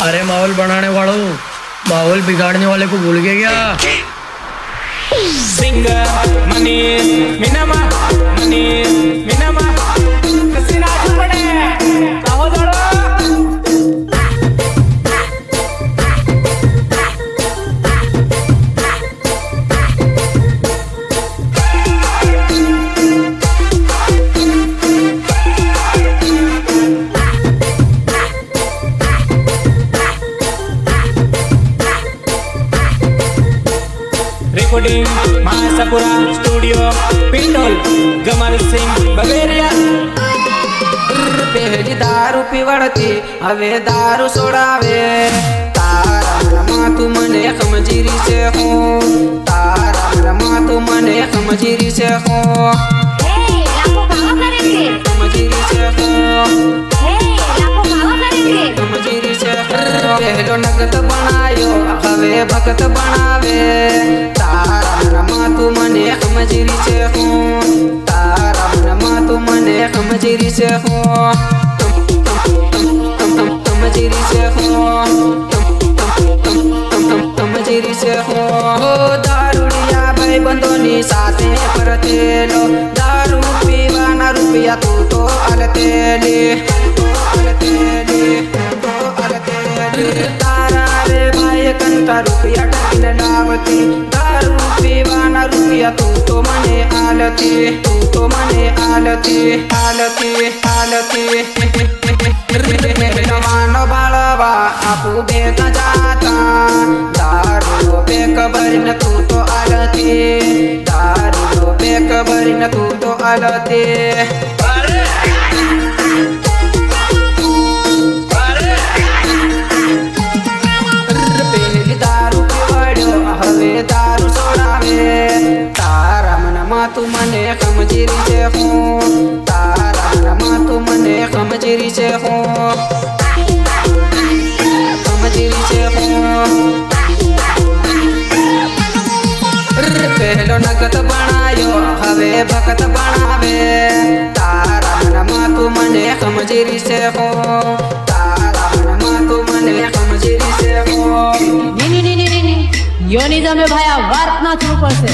अरे माहौल बनाने वालों, माहौल बिगाड़ने वाले को भूल गए क्या? सिंगर मनीष मीनामा, मनीष मीनामा कसीना पड़े कहो दड़ो रिकॉर्डिंग महासापुरा स्टूडियो पिंडोल गमल सिंह बगेरिया। पहली दारू पीवड़ती हवे दारू सोडावे तारा मनमा तू मने खमजीरी से हो, तारा मनमा तू मने खमजीरी से हो, खमजीरी से हो, खमजीरी से हो। पहलो नगद बनायो हवे भगत बनावे तारा मनमा तू मने खमजीरी से हो, तारा मनमा तू मने खमजीरी से हो, खमजीरी से हो, खमजीरी से हो। दारूडिया भाई बंदोनी साथे परतेलो दारू पीवाना रुपया तू तो अलतेली, तो अलतेली, तो अलतेली। तारा रे भाई कंता रुपया टकिन लावती दारू पीवाना रुपया तू तो मने आलती, तू तो मने आलती, आलती, आलती। मानो बाळवा आपू बेक जाता दारू बेक भरीन तू तो आलती, दारू बेक भरीन तू तो आलती। पहली दारू पीवड्यो हवे दारू सोडावे तारा मनमा तू मने खमजीरी से हो, तारा मनमा तू मने खमजीरी से हो, खमजीरी से हो। पहलो नगद बनायो हवे भगत बनावे तारा मनमा तू मने खमजीरी से हो, तारा मनमा तू मने खमजीरी से हो। ની યોનિઝમે ભાઈ આ વાત ના થવું પડશે।